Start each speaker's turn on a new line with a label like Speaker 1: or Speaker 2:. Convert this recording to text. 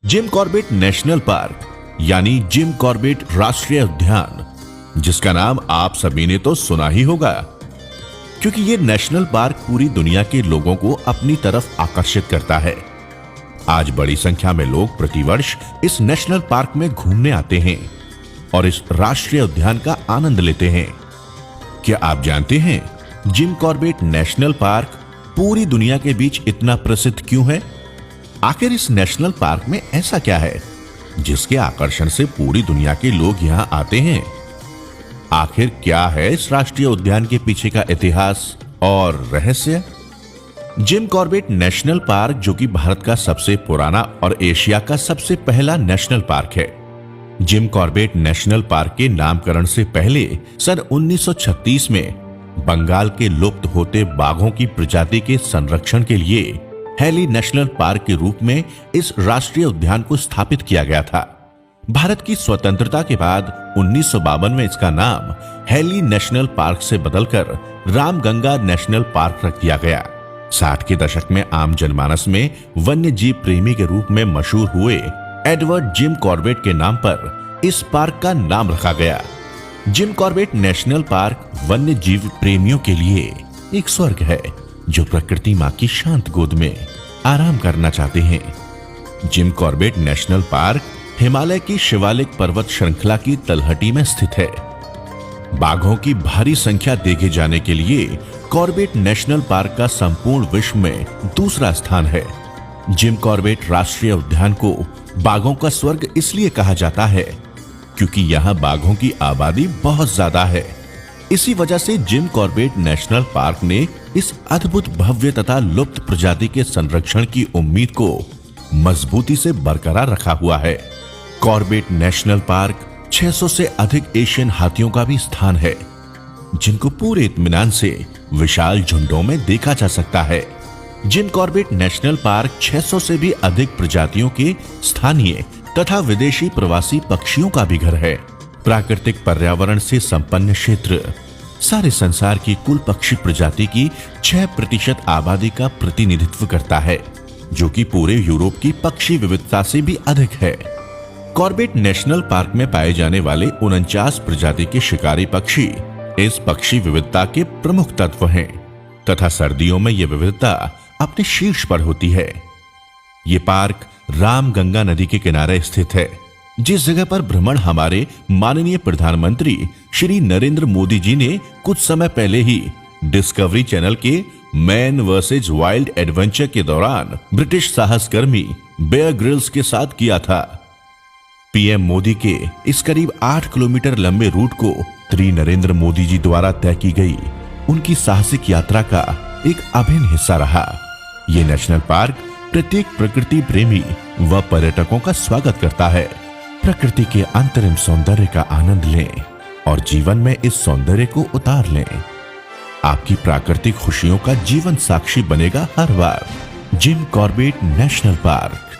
Speaker 1: Gym Corbett national park यानी Jim Corbett राष्ट्रीय उद्यान, जिसका नाम आप सभी ने तो सुना ही होगा, क्योंकि ये नेशनल पार्क पूरी दुनिया के लोगों को अपनी तरफ आकर्षित करता है। आज बड़ी संख्या में लोग प्रतिवर्ष इस नेशनल पार्क में घूमने आते हैं और इस राष्ट्रीय उद्यान का आनंद लेते हैं। क्या आप जानते हैं जिम कॉर्बेट नेशनल पार्क पूरी दुनिया के बीच इतना प्रसिद्ध क्यों है? आखिर इस नेशनल पार्क में ऐसा क्या है जिसके आकर्षण से पूरी दुनिया के लोग यहां आते हैं? आखिर क्या है इस राष्ट्रीय उद्यान के पीछे का इतिहास और रहस्य? जिम कॉर्बेट नेशनल पार्क, जो कि भारत का सबसे पुराना और एशिया का सबसे पहला नेशनल पार्क है। जिम कॉर्बेट नेशनल पार्क के नामकरण से पहले सन 1936 में बंगाल के लुप्त होते बाघों की प्रजाति के संरक्षण के लिए हैली नेशनल पार्क के रूप में इस राष्ट्रीय उद्यान को स्थापित किया गया था। भारत की स्वतंत्रता के बाद 1952 में इसका नाम हैली नेशनल पार्क से बदलकर रामगंगा नेशनल पार्क रख दिया गया। 60 के दशक में आम जनमानस में वन्य जीव प्रेमी के रूप में मशहूर हुए एडवर्ड जिम कॉर्बेट के नाम पर इस पार्क का नाम रखा गया। जिम कॉर्बेट नेशनल पार्क वन्य जीव प्रेमियों के लिए एक स्वर्ग है, जो प्रकृति मां की शांत गोद में आराम करना चाहते हैं। Gym Corbett national park Himalaya की शिवालिक पर्वत श्रृंखला की तलहटी में स्थित है। बाघों की भारी संख्या देखे जाने के लिए कॉर्बेट नेशनल पार्क का संपूर्ण विश्व में दूसरा स्थान है। जिम कॉर्बेट राष्ट्रीय उद्यान को बाघों का स्वर्ग इसलिए कहा जाता है क्योंकि यहाँ बाघों की आबादी बहुत ज्यादा है। इसी वजह से जिम कॉर्बेट नेशनल पार्क ने इस अद्भुत, भव्य तथा लुप्त प्रजाति के संरक्षण की उम्मीद को मजबूती से बरकरार रखा हुआ है। कॉर्बेट नेशनल पार्क 600 से अधिक एशियन हाथियों का भी स्थान है, जिनको पूरे इत्मीनान से विशाल झुंडों में देखा जा सकता है। जिम कॉर्बेट नेशनल पार्क 600 से भी अधिक प्रजातियों के स्थानीय तथा विदेशी प्रवासी पक्षियों का भी घर है। प्राकृतिक पर्यावरण से संपन्न क्षेत्र सारे संसार की कुल पक्षी प्रजाति की 6% आबादी का प्रतिनिधित्व करता है, जो कि पूरे यूरोप की पक्षी विविधता से भी अधिक है। कॉर्बेट नेशनल पार्क में पाए जाने वाले 49 प्रजाति के शिकारी पक्षी इस पक्षी विविधता के प्रमुख तत्व हैं तथा सर्दियों में यह विविधता अपने शीर्ष पर होती है। ये पार्क रामगंगा नदी के किनारे स्थित है, जिस जगह पर भ्रमण हमारे माननीय प्रधानमंत्री श्री नरेंद्र मोदी जी ने कुछ समय पहले ही डिस्कवरी चैनल के मैन वर्सेज वाइल्ड एडवेंचर के दौरान ब्रिटिश साहसकर्मी बेयर ग्रिल्स के साथ किया था। पीएम मोदी के इस करीब 8 किलोमीटर लंबे रूट को श्री नरेंद्र मोदी जी द्वारा तय की गई उनकी साहसिक यात्रा का एक अभिन्न हिस्सा रहा। ये नेशनल पार्क प्रत्येक प्रकृति प्रेमी व पर्यटकों का स्वागत करता है। प्रकृति के अंतरिम सौंदर्य का आनंद लें और जीवन में इस सौंदर्य को उतार लें। आपकी प्राकृतिक खुशियों का जीवन साक्षी बनेगा हर बार। Jim Corbett national park.